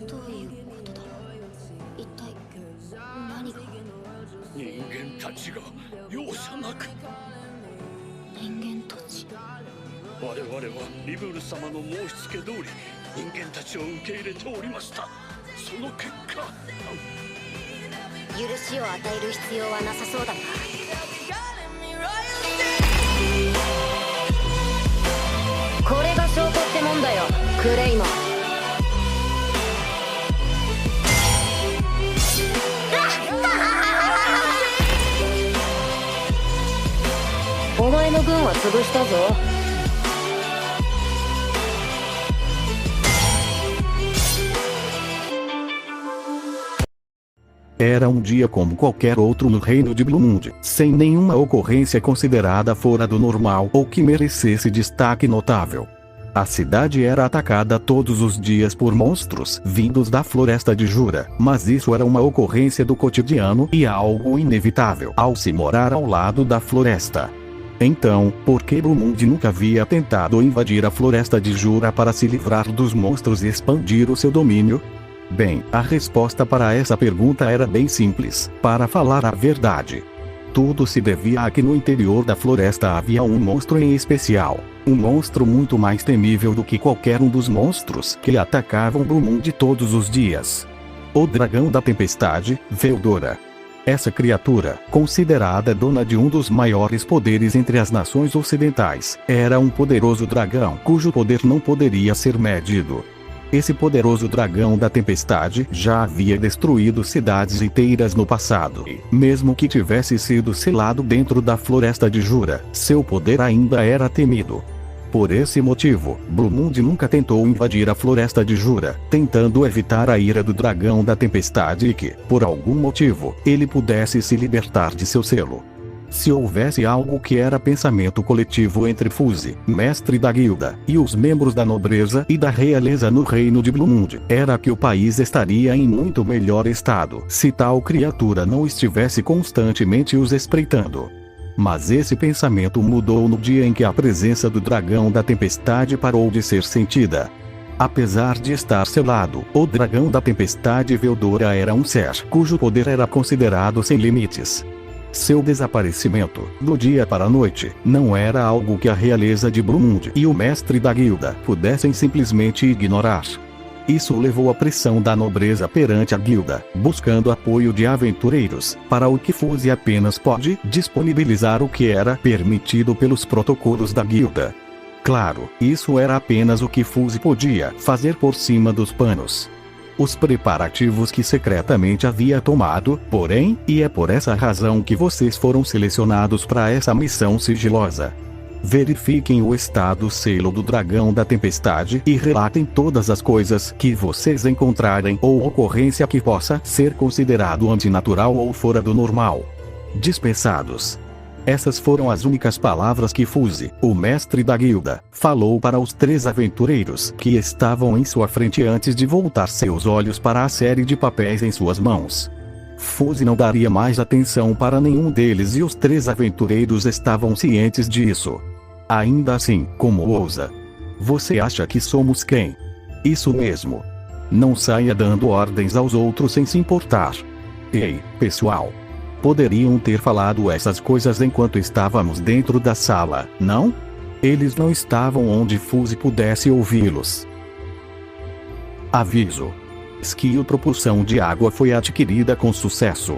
どういうことだろう。一体何が。人間たちが容赦なく。人間たち。我々はリムル様の申し付け通り人間たちを受け入れておりました。その結果、許しを与える必要はなさそうだな。これが証拠ってもんだよ、クレイモン。お前の軍は潰したぞ。Era um dia como qualquer outro no reino de Bloomund, sem nenhuma ocorrência considerada fora do normal ou que merecesse destaque notável. A cidade era atacada todos os dias por monstros vindos da floresta de Jura, mas isso era uma ocorrência do cotidiano e algo inevitável ao se morar ao lado da floresta. Então, por que Bloomund nunca havia tentado invadir a floresta de Jura para se livrar dos monstros e expandir o seu domínio? Bem, a resposta para essa pergunta era bem simples, para falar a verdade. Tudo se devia a que no interior da floresta havia um monstro em especial. Um monstro muito mais temível do que qualquer um dos monstros que atacavam Bloomund todos os dias. O dragão da tempestade, Veldora. Essa criatura, considerada dona de um dos maiores poderes entre as nações ocidentais, era um poderoso dragão cujo poder não poderia ser medido. Esse poderoso dragão da tempestade já havia destruído cidades inteiras no passado e, mesmo que tivesse sido selado dentro da floresta de Jura, seu poder ainda era temido. Por esse motivo, Bloomund nunca tentou invadir a floresta de Jura, tentando evitar a ira do dragão da tempestade e que, por algum motivo, ele pudesse se libertar de seu selo. Se houvesse algo que era pensamento coletivo entre Fuse, mestre da guilda, e os membros da nobreza e da realeza no reino de Bloomund, era que o país estaria em muito melhor estado se tal criatura não estivesse constantemente os espreitando. Mas esse pensamento mudou no dia em que a presença do dragão da tempestade parou de ser sentida. Apesar de estar selado, o dragão da tempestade Veldora era um ser cujo poder era considerado sem limites. Seu desaparecimento, do dia para a noite, não era algo que a realeza de Bloomund e o mestre da guilda pudessem simplesmente ignorar. Isso levou à pressão da nobreza perante a guilda, buscando apoio de aventureiros, para o que Fuse apenas pode disponibilizar o que era permitido pelos protocolos da guilda. Claro, isso era apenas o que Fuse podia fazer por cima dos panos. Os preparativos que secretamente havia tomado, porém, e é por essa razão que vocês foram selecionados para essa missão sigilosa. Verifiquem o estado selo do dragão da tempestade e relatem todas as coisas que vocês encontrarem ou ocorrência que possa ser considerado antinatural ou fora do normal. Dispensados. Essas foram as únicas palavras que Fuse, o mestre da guilda, falou para os 3 aventureiros que estavam em sua frente antes de voltar seus olhos para a série de papéis em suas mãos. Fuse não daria mais atenção para nenhum deles e os 3 aventureiros estavam cientes disso. Ainda assim, como ousa? Você acha que somos quem? Isso mesmo. Não saia dando ordens aos outros sem se importar. Ei, pessoal. Poderiam ter falado essas coisas enquanto estávamos dentro da sala, não? Eles não estavam onde Fuse pudesse ouvi-los. Aviso. Skill Propulsão de Água foi adquirida com sucesso.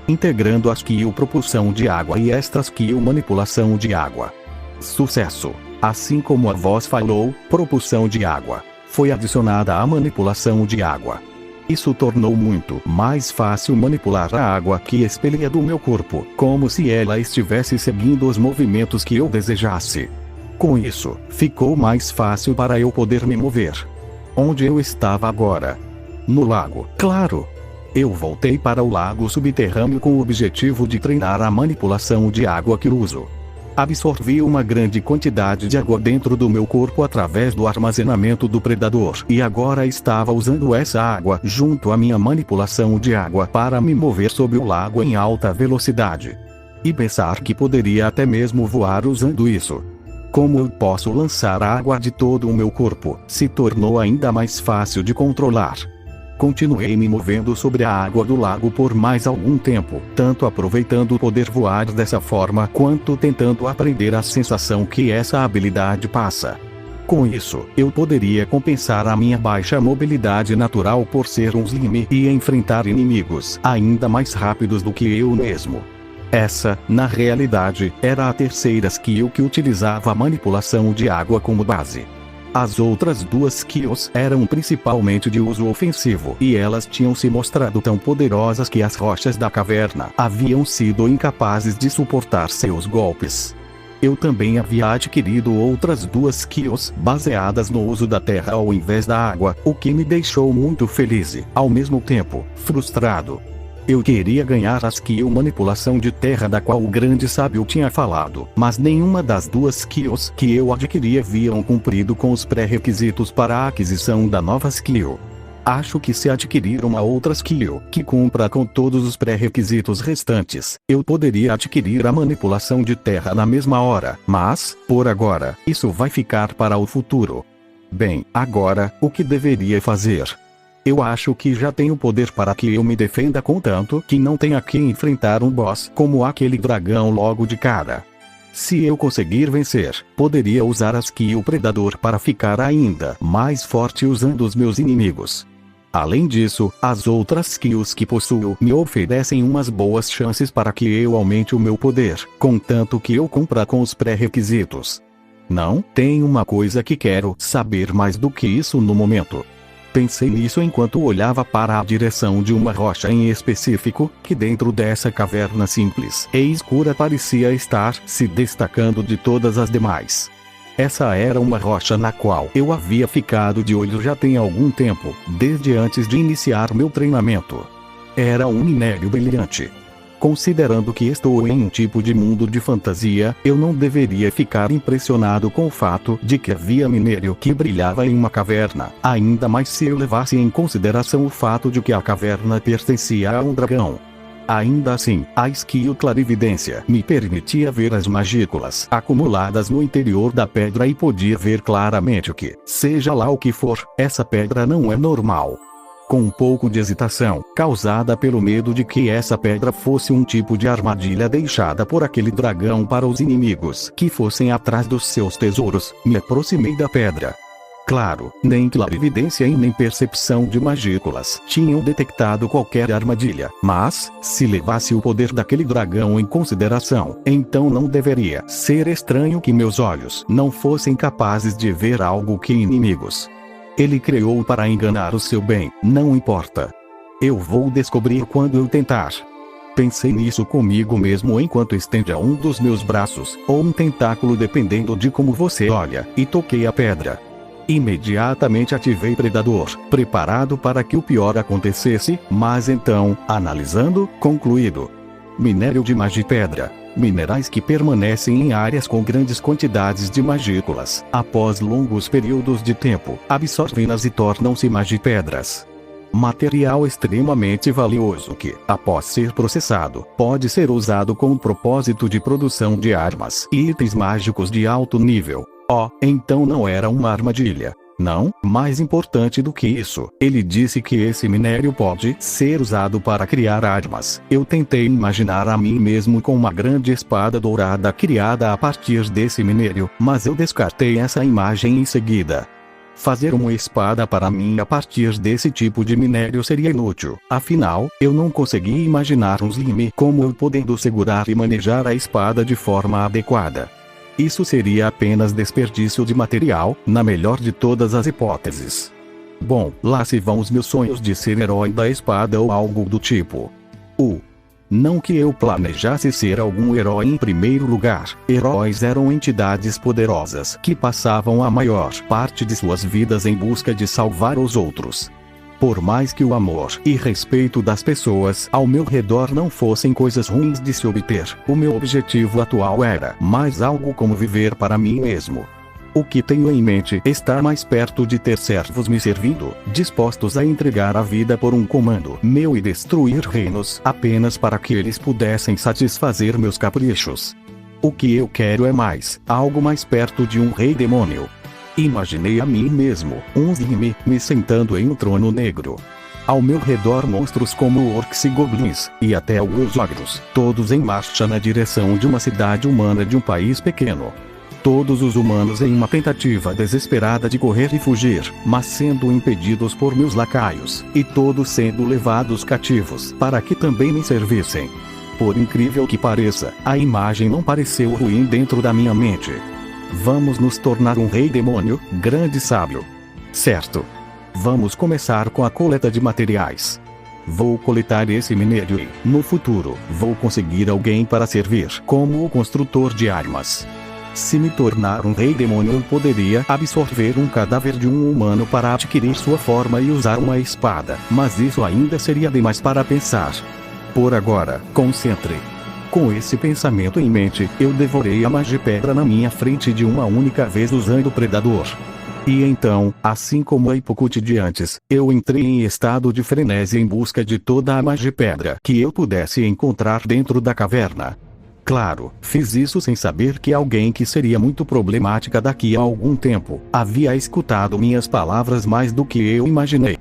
Integrando a Skill Propulsão de Água e Extra Skill Manipulação de Água. Sucesso. Assim como a voz falou, Propulsão de Água foi adicionada à Manipulação de Água. Isso tornou muito mais fácil manipular a água que expelia do meu corpo, como se ela estivesse seguindo os movimentos que eu desejasse. Com isso, ficou mais fácil para eu poder me mover. Onde eu estava agora? No lago, claro. Eu voltei para o lago subterrâneo com o objetivo de treinar a manipulação de água que uso. Absorvi uma grande quantidade de água dentro do meu corpo através do armazenamento do predador e agora estava usando essa água junto à minha manipulação de água para me mover sobre o lago em alta velocidade. E pensar que poderia até mesmo voar usando isso. Como eu posso lançar água de todo o meu corpo, se tornou ainda mais fácil de controlar. Continuei me movendo sobre a água do lago por mais algum tempo, tanto aproveitando poder voar dessa forma quanto tentando aprender a sensação que essa habilidade passa. Com isso, eu poderia compensar a minha baixa mobilidade natural por ser um slime e enfrentar inimigos ainda mais rápidos do que eu mesmo. Essa, na realidade, era a terceira skill que utilizava a manipulação de água como base. As outras duas skills eram principalmente de uso ofensivo e elas tinham se mostrado tão poderosas que as rochas da caverna haviam sido incapazes de suportar seus golpes. Eu também havia adquirido outras duas skills baseadas no uso da terra ao invés da água, o que me deixou muito feliz e, ao mesmo tempo, frustrado. Eu queria ganhar a skill manipulação de terra da qual o grande sábio tinha falado, mas nenhuma das duas skills que eu adquiri haviam cumprido com os pré-requisitos para a aquisição da nova skill. Acho que se adquirir uma outra skill que cumpra com todos os pré-requisitos restantes, eu poderia adquirir a manipulação de terra na mesma hora, mas, por agora, isso vai ficar para o futuro. Bem, agora, o que deveria fazer? Eu acho que já tenho poder para que eu me defenda contanto que não tenha que enfrentar um boss como aquele dragão logo de cara. Se eu conseguir vencer, poderia usar a skill Predador para ficar ainda mais forte usando os meus inimigos. Além disso, as outras skills que possuo me oferecem umas boas chances para que eu aumente o meu poder, contanto que eu cumpra com os pré-requisitos. Não, tem uma coisa que quero saber mais do que isso no momento. Pensei nisso enquanto olhava para a direção de uma rocha em específico, que dentro dessa caverna simples e escura parecia estar se destacando de todas as demais. Essa era uma rocha na qual eu havia ficado de olho já tem algum tempo, desde antes de iniciar meu treinamento. Era um minério brilhante. Considerando que estou em um tipo de mundo de fantasia, eu não deveria ficar impressionado com o fato de que havia minério que brilhava em uma caverna, ainda mais se eu levasse em consideração o fato de que a caverna pertencia a um dragão. Ainda assim, a skill Clarividência me permitia ver as magículas acumuladas no interior da pedra e podia ver claramente que, seja lá o que for, essa pedra não é normal. Com um pouco de hesitação, causada pelo medo de que essa pedra fosse um tipo de armadilha deixada por aquele dragão para os inimigos que fossem atrás dos seus tesouros, me aproximei da pedra. Claro, nem clarividência e nem percepção de magículas tinham detectado qualquer armadilha, mas, se levasse o poder daquele dragão em consideração, então não deveria ser estranho que meus olhos não fossem capazes de ver algo que inimigos. Ele criou para enganar o seu bem, não importa. Eu vou descobrir quando eu tentar. Pensei nisso comigo mesmo enquanto estendia um dos meus braços, ou um tentáculo dependendo de como você olha, e toquei a pedra. Imediatamente ativei Predador, preparado para que o pior acontecesse, mas então, analisando, concluído. Minério de magipedra. Minerais que permanecem em áreas com grandes quantidades de magículas, após longos períodos de tempo, absorvem-nas e tornam-se magipedras. Material extremamente valioso que, após ser processado, pode ser usado com o propósito de produção de armas e itens mágicos de alto nível. Então não era uma armadilha. Não, mais importante do que isso, ele disse que esse minério pode ser usado para criar armas. Eu tentei imaginar a mim mesmo com uma grande espada dourada criada a partir desse minério, mas eu descartei essa imagem em seguida. Fazer uma espada para mim a partir desse tipo de minério seria inútil, afinal, eu não conseguia imaginar um slime como eu podendo segurar e manejar a espada de forma adequada. Isso seria apenas desperdício de material, na melhor de todas as hipóteses. Bom, lá se vão os meus sonhos de ser herói da espada ou algo do tipo. Não que eu planejasse ser algum herói em primeiro lugar. Heróis eram entidades poderosas que passavam a maior parte de suas vidas em busca de salvar os outros. Por mais que o amor e respeito das pessoas ao meu redor não fossem coisas ruins de se obter, o meu objetivo atual era mais algo como viver para mim mesmo. O que tenho em mente está mais perto de ter servos me servindo, dispostos a entregar a vida por um comando meu e destruir reinos apenas para que eles pudessem satisfazer meus caprichos. O que eu quero é algo mais perto de um rei demônio. Imaginei a mim mesmo, um slime, me sentando em um trono negro. Ao meu redor monstros como orcs e goblins, e até alguns ogros, todos em marcha na direção de uma cidade humana de um país pequeno. Todos os humanos em uma tentativa desesperada de correr e fugir, mas sendo impedidos por meus lacaios, e todos sendo levados cativos para que também me servissem. Por incrível que pareça, a imagem não pareceu ruim dentro da minha mente. Vamos nos tornar um rei demônio, grande sábio. Certo. Vamos começar com a coleta de materiais. Vou coletar esse minério e, no futuro, vou conseguir alguém para servir como o construtor de armas. Se me tornar um rei demônio, eu poderia absorver um cadáver de um humano para adquirir sua forma e usar uma espada, mas isso ainda seria demais para pensar. Por agora, concentre. Com esse pensamento em mente, eu devorei a magipedra na minha frente de uma única vez usando o predador. E então, assim como a Hipokute de antes, eu entrei em estado de frenesi em busca de toda a magipedra que eu pudesse encontrar dentro da caverna. Claro, fiz isso sem saber que alguém que seria muito problemática daqui a algum tempo, havia escutado minhas palavras mais do que eu imaginei.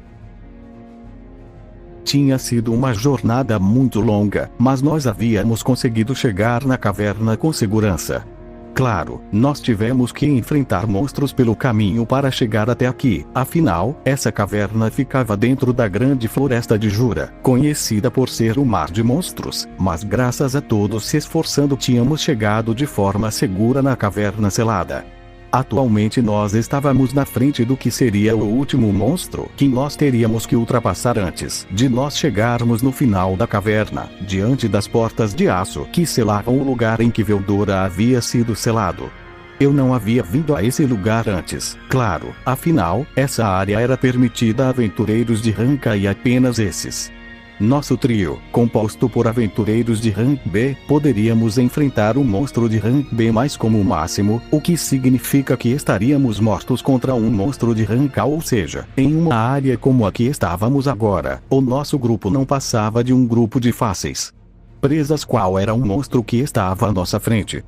Tinha sido uma jornada muito longa, mas nós havíamos conseguido chegar na caverna com segurança. Claro, nós tivemos que enfrentar monstros pelo caminho para chegar até aqui, afinal, essa caverna ficava dentro da grande floresta de Jura, conhecida por ser um mar de monstros, mas graças a todos se esforçando tínhamos chegado de forma segura na caverna selada. Atualmente nós estávamos na frente do que seria o último monstro que nós teríamos que ultrapassar antes de nós chegarmos no final da caverna, diante das portas de aço que selavam o lugar em que Veldora havia sido selado. Eu não havia vindo a esse lugar antes, claro, afinal, essa área era permitida a aventureiros de rank A e apenas esses. Nosso trio, composto por aventureiros de rank B, poderíamos enfrentar um monstro de rank B mais como máximo, o que significa que estaríamos mortos contra um monstro de rank A, ou seja, em uma área como a que estávamos agora, o nosso grupo não passava de um grupo de fáceis. Presas qual era um monstro que estava à nossa frente.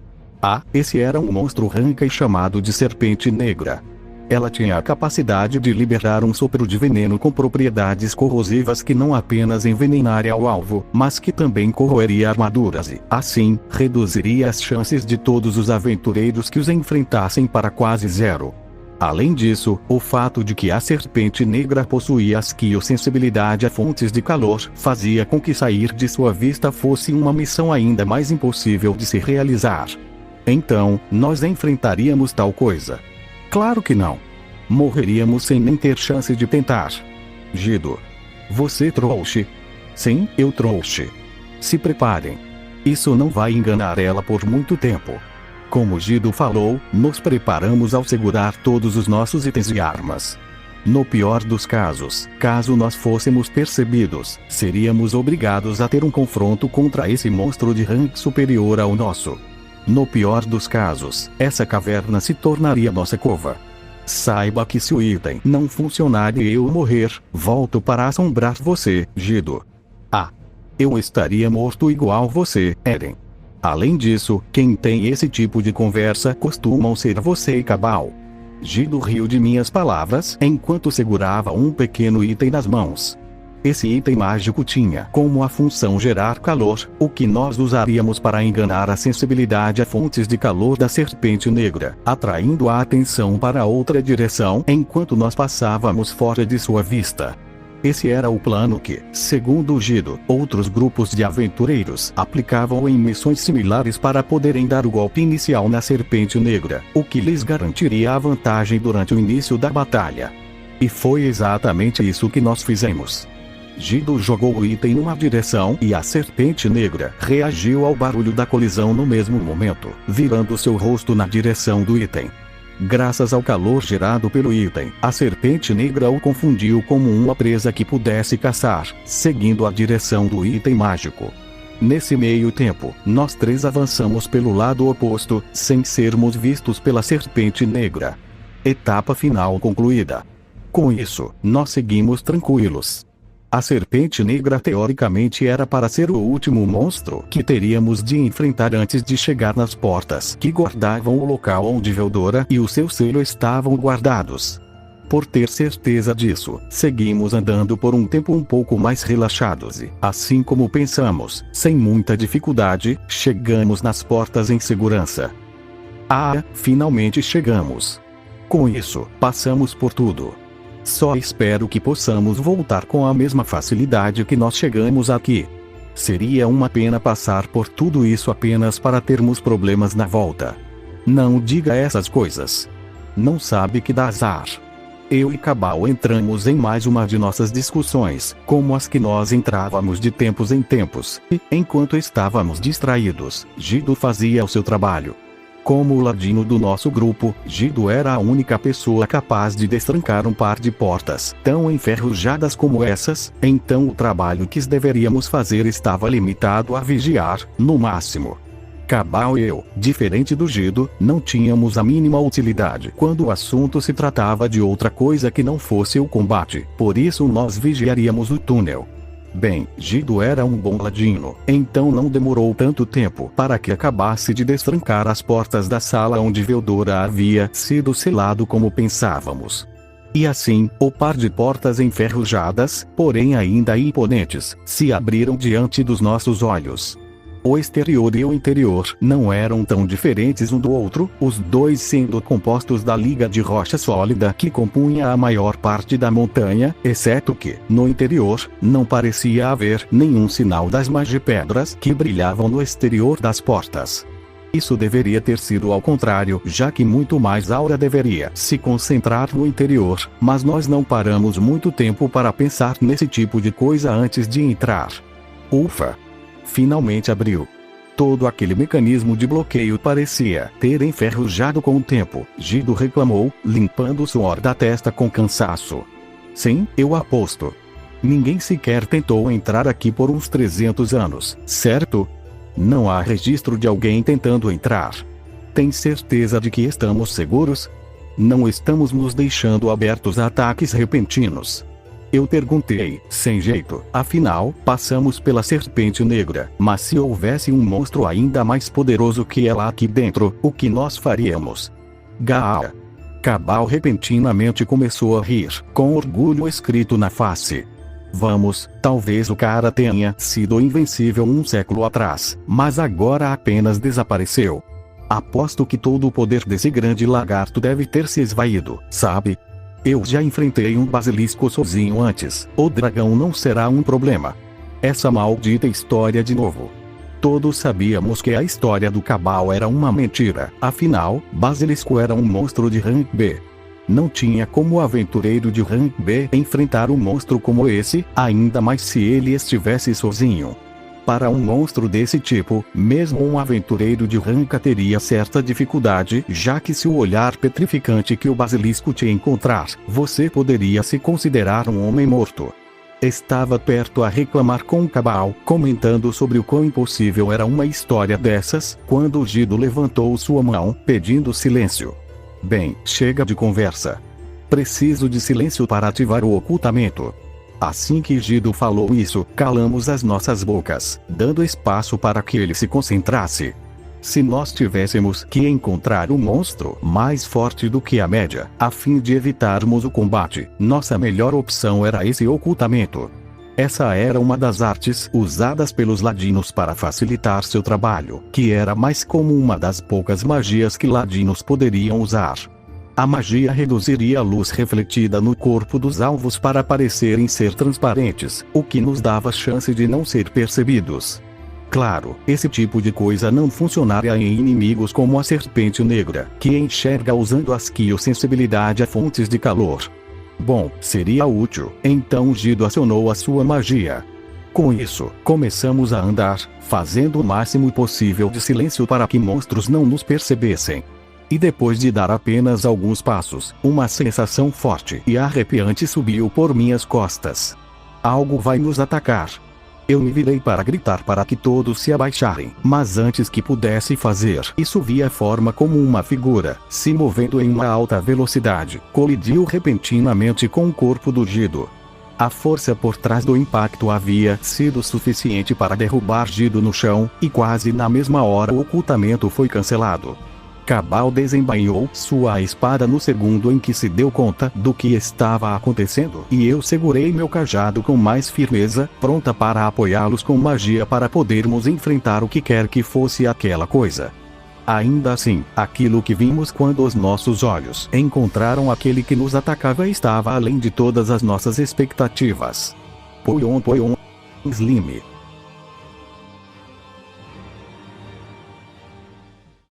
Esse era um monstro rank A chamado de Serpente Negra. Ela tinha a capacidade de liberar um sopro de veneno com propriedades corrosivas que não apenas envenenaria o alvo, mas que também corroeria armaduras e, assim, reduziria as chances de todos os aventureiros que os enfrentassem para quase zero. Além disso, o fato de que a Serpente Negra possuía sensibilidade a fontes de calor fazia com que sair de sua vista fosse uma missão ainda mais impossível de se realizar. Então, nós enfrentaríamos tal coisa? Claro que não. Morreríamos sem nem ter chance de tentar. Gido. Você trouxe? Sim, eu trouxe. Se preparem. Isso não vai enganar ela por muito tempo. Como Gido falou, nos preparamos ao segurar todos os nossos itens e armas. No pior dos casos, caso nós fôssemos percebidos, seríamos obrigados a ter um confronto contra esse monstro de rank superior ao nosso. No pior dos casos, essa caverna se tornaria nossa cova. Saiba que se o item não funcionar e eu morrer, volto para assombrar você, Gido. Eu estaria morto igual você, Eren. Além disso, quem tem esse tipo de conversa costumam ser você e Cabal. Gido riu de minhas palavras enquanto segurava um pequeno item nas mãos. Esse item mágico tinha como a função gerar calor, o que nós usaríamos para enganar a sensibilidade a fontes de calor da Serpente Negra, atraindo a atenção para outra direção enquanto nós passávamos fora de sua vista. Esse era o plano que, segundo Gido, outros grupos de aventureiros aplicavam em missões similares para poderem dar o golpe inicial na Serpente Negra, o que lhes garantiria a vantagem durante o início da batalha. E foi exatamente isso que nós fizemos. Gido jogou o item numa direção e a Serpente Negra reagiu ao barulho da colisão no mesmo momento, virando seu rosto na direção do item. Graças ao calor gerado pelo item, a Serpente Negra o confundiu como uma presa que pudesse caçar, seguindo a direção do item mágico. Nesse meio tempo, nós três avançamos pelo lado oposto, sem sermos vistos pela Serpente Negra. Etapa final concluída. Com isso, nós seguimos tranquilos. A Serpente Negra teoricamente era para ser o último monstro que teríamos de enfrentar antes de chegar nas portas que guardavam o local onde Veldora e o seu selo estavam guardados. Por ter certeza disso, seguimos andando por um tempo um pouco mais relaxados e, assim como pensamos, sem muita dificuldade, chegamos nas portas em segurança. Finalmente chegamos. Com isso, passamos por tudo. Só espero que possamos voltar com a mesma facilidade que nós chegamos aqui. Seria uma pena passar por tudo isso apenas para termos problemas na volta. Não diga essas coisas. Não sabe que dá azar. Eu e Cabal entramos em mais uma de nossas discussões, como as que nós entrávamos de tempos em tempos, e, enquanto estávamos distraídos, Gido fazia o seu trabalho. Como o ladino do nosso grupo, Gido era a única pessoa capaz de destrancar um par de portas tão enferrujadas como essas, então o trabalho que deveríamos fazer estava limitado a vigiar, no máximo. Cabal e eu, diferente do Gido, não tínhamos a mínima utilidade quando o assunto se tratava de outra coisa que não fosse o combate, por isso nós vigiaríamos o túnel. Bem, Gido era um bom ladino, então não demorou tanto tempo para que acabasse de destrancar as portas da sala onde Veldora havia sido selado como pensávamos. E assim, o par de portas enferrujadas, porém ainda imponentes, se abriram diante dos nossos olhos. O exterior e o interior não eram tão diferentes um do outro, os dois sendo compostos da liga de rocha sólida que compunha a maior parte da montanha, exceto que, no interior, não parecia haver nenhum sinal das magipedras que brilhavam no exterior das portas. Isso deveria ter sido ao contrário, já que muito mais aura deveria se concentrar no interior, mas nós não paramos muito tempo para pensar nesse tipo de coisa antes de entrar. Ufa! Finalmente abriu. Todo aquele mecanismo de bloqueio parecia ter enferrujado com o tempo, Gido reclamou, limpando o suor da testa com cansaço. Sim, eu aposto. Ninguém sequer tentou entrar aqui por uns 300 anos, certo? Não há registro de alguém tentando entrar. Tem certeza de que estamos seguros? Não estamos nos deixando abertos a ataques repentinos. Eu perguntei, sem jeito, afinal, passamos pela Serpente Negra, mas se houvesse um monstro ainda mais poderoso que ela aqui dentro, o que nós faríamos? Gaa! Cabal repentinamente começou a rir, com orgulho escrito na face. Vamos, talvez o cara tenha sido invencível um século atrás, mas agora apenas desapareceu. Aposto que todo o poder desse grande lagarto deve ter se esvaído, sabe? Eu já enfrentei um basilisco sozinho antes, o dragão não será um problema. Essa maldita história de novo. Todos sabíamos que a história do Cabal era uma mentira, afinal, basilisco era um monstro de rank B. Não tinha como o aventureiro de rank B enfrentar um monstro como esse, ainda mais se ele estivesse sozinho. Para um monstro desse tipo, mesmo um aventureiro de rank A teria certa dificuldade, já que se o olhar petrificante que o basilisco te encontrar, você poderia se considerar um homem morto. Estava perto a reclamar com o Cabal, comentando sobre o quão impossível era uma história dessas, quando o Gido levantou sua mão, pedindo silêncio. Bem, chega de conversa. Preciso de silêncio para ativar o ocultamento. Assim que Gido falou isso, calamos as nossas bocas, dando espaço para que ele se concentrasse. Se nós tivéssemos que encontrar um monstro mais forte do que a média, a fim de evitarmos o combate, nossa melhor opção era esse ocultamento. Essa era uma das artes usadas pelos ladinos para facilitar seu trabalho, que era mais como uma das poucas magias que ladinos poderiam usar. A magia reduziria a luz refletida no corpo dos alvos para parecerem ser transparentes, o que nos dava chance de não ser percebidos. Claro, esse tipo de coisa não funcionaria em inimigos como a Serpente Negra, que enxerga usando a sensibilidade a fontes de calor. Bom, seria útil, então Gido acionou a sua magia. Com isso, começamos a andar, fazendo o máximo possível de silêncio para que monstros não nos percebessem. E depois de dar apenas alguns passos, uma sensação forte e arrepiante subiu por minhas costas. Algo vai nos atacar. Eu me virei para gritar para que todos se abaixarem, mas antes que pudesse fazer isso vi a forma como uma figura, se movendo em uma alta velocidade, colidiu repentinamente com o corpo do Gido. A força por trás do impacto havia sido suficiente para derrubar Gido no chão, e quase na mesma hora o ocultamento foi cancelado. Cabal desembainhou sua espada no segundo em que se deu conta do que estava acontecendo, e eu segurei meu cajado com mais firmeza, pronta para apoiá-los com magia para podermos enfrentar o que quer que fosse aquela coisa. Ainda assim, aquilo que vimos quando os nossos olhos encontraram aquele que nos atacava estava além de todas as nossas expectativas. Poyon Slime.